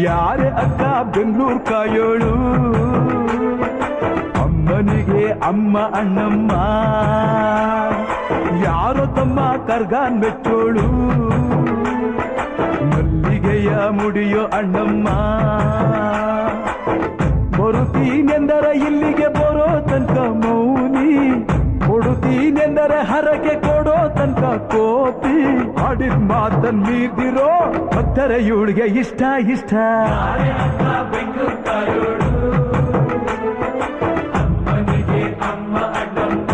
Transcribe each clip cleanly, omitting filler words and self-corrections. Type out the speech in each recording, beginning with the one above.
ಯಾರೇ ಅಕ್ಕ ಬೆಂಗಳೂರು ಕಾಯೋಳು, ಅಮ್ಮನಿಗೆ ಅಮ್ಮ ಅಣ್ಣಮ್ಮ, ಯಾರೋ ತಮ್ಮ ಕರ್ಗಾನ್ ಮೆಚ್ಚೋಳು, ಮಲ್ಲಿಗೆಯ ಮುಡಿಯೋ ಅಣ್ಣಮ್ಮ. ಬರುತ್ತೀನೆಂದರೆ ಇಲ್ಲಿಗೆ ಬರೋ ತನಕ ಮೌನಿ, ಕೊಡುತ್ತೀನೆಂದರೆ ಹರಕೆ ಕೊಡೋ ತನಕ ಕೋಪಿ. ಆಡಿದ ಮಾತನ್ ಮೀರ್ದಿರೋ ಭಕ್ತರ ಇವಳಿಗೆ ಇಷ್ಟ ಇಷ್ಟ. ಅಮ್ಮನಿಗೆ ಅಮ್ಮ ಅಣ್ಣಮ್ಮ,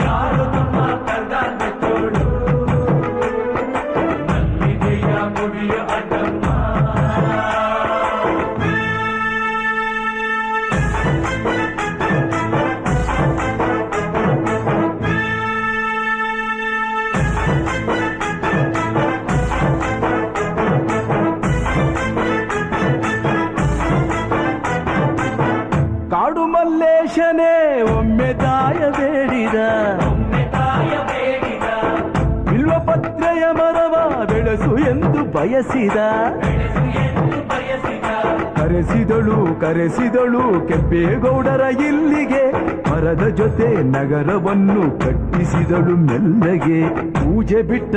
ಯಾರು ತಮ್ಮ ಕರ್ಗಾನ್ ಮೆಚ್ಚೋಳು, ಮಲ್ಲಿಗೆಯ ಮುಡಿಯೋ ಅಣ್ಣಮ್ಮ. ಕಾಡು ಮಲ್ಲೇಶನೇ ಒಮ್ಮೆ ತಾಯ ಬೇಡಿದ, ಬಿಲ್ವಪತ್ರೆಯ ಮರವ ಬೆಳೆಸು ಎಂದು ಬಯಸಿದ. ಕರೆಸಿದಳು ಕೆಂಪೇಗೌಡರ ಇಲ್ಲಿಗೆ, ಮರದ ಜೊತೆ ನಗರವನ್ನು ಕಟ್ಟಿಸಿದಳು ಮೆಲ್ಲಗೆ. ಪೂಜೆ ಬಿಟ್ಟ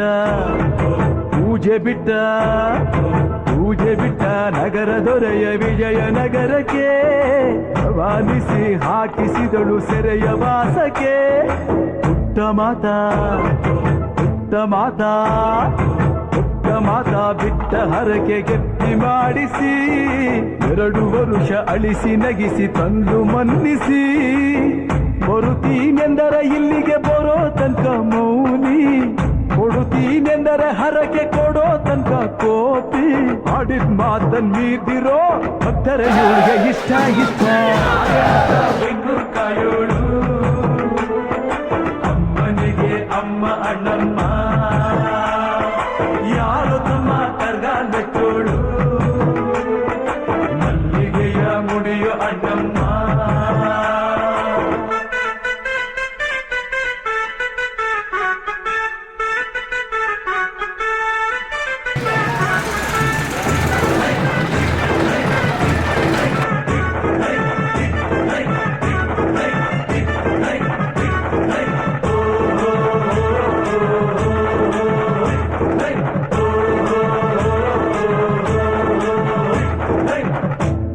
ನಗರ ದೊರೆಯ ವಿಜಯನಗರಕ್ಕೆ, ರವಾನಿಸಿ ಹಾಕಿಸಿದಳು ಸೆರೆಯ ವಾಸಕ್ಕೆ. ಪುಟ್ಟ ಮಾತಾ ಬಿಟ್ಟ ಹರಕೆ ಗೆದ್ದಿ ಮಾಡಿಸಿ, 2 ವರುಷ ಅಳಿಸಿ ನಗಿಸಿ ತಂದು ಮನ್ನಿಸಿ. ಬರುತ್ತೀನೆಂದರೆ ಇಲ್ಲಿಗೆ ಬರೋ ತನಕ ಮೌನಿ, ಕೊಡುತ್ತೀನೆಂದರೆ ಹರಕೆ ಕೊಡೋ ತನಕ ಕೋಪಿ. ಆಡಿದ ಮಾತನ್ ಮೀರ್ದಿರೋ ಭಕ್ತರ ಇವಳಿಗೆ ಇಷ್ಟ ಇಷ್ಟ. ಬೆಂಗಳೂರು ಕಾಯೋಳು, ಅಮ್ಮನಿಗೆ ಅಮ್ಮ ಅಣ್ಣಮ್ಮ, ಯಾರು ತಮ್ಮ ಕರ್ಗಾನ್ ಮೆಚ್ಚೋಳು, ಮಲ್ಲಿಗೆಯ ಮುಡಿಯೋ ಅಣ್ಣಮ್ಮ.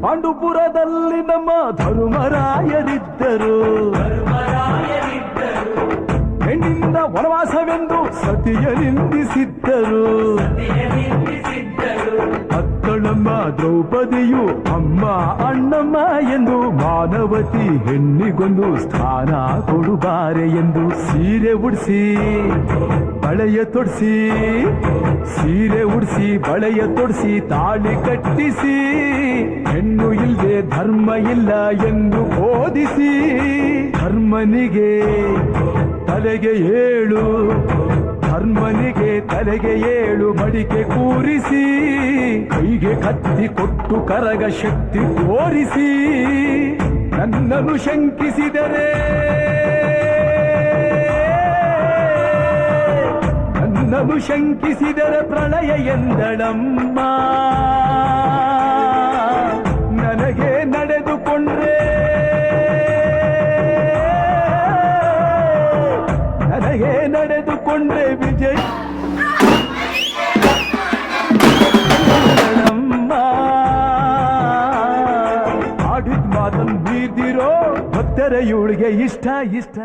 ಪಾಂಡುಪುರದಲ್ಲಿ ನಮ್ಮ ಧರ್ಮರಾಯರಿದ್ದರು, ಹೆಣ್ಣಿಂದ ವನವಾಸವೆಂದು ಸತಿಯ ನಿಂದಿಸಿದ್ದರು. ಅತ್ತಳಮ್ಮ ದ್ರೌಪದಿಯು ಅಮ್ಮ ಅಣ್ಣಮ್ಮ ಎಂದು, ಮಾನವತಿ ಹೆಣ್ಣಿಗೊಂದು ಸ್ಥಾನ ಕೊಡುಬಾರೆ ಎಂದು. ಸೀರೆ ಉಡಿಸಿ ಬಳೆಯ ತೊಡಿಸಿ ತಾಳಿ ಕಟ್ಟಿಸಿ, ಹೆಣ್ಣು ಇಲ್ಲದೆ ಧರ್ಮ ಇಲ್ಲ ಎಂದು ಬೋಧಿಸಿ. ಧರ್ಮನಿಗೆ ತಲೆಗೆ ಏಳು ಮಡಿಕೆ ಕೂರಿಸಿ, ಕೈಗೆ ಕತ್ತಿ ಕೊಟ್ಟು ಕರಗ ಶಕ್ತಿ ತೋರಿಸಿ. ನನ್ನನ್ನು ಶಂಕಿಸಿದರೆ ಪ್ರಳಯ ಎಂದಳಮ್ಮ. ನನಗೆ ನಡೆದುಕೊಂಡ್ರೆ ವಿಜಯ ಆಡಿದ ಮಾತನ್ನು ಮೀರ್ದಿರೋ ಭಕ್ತರ ಇವಳಿಗೆ ಇಷ್ಟ ಇಷ್ಟ.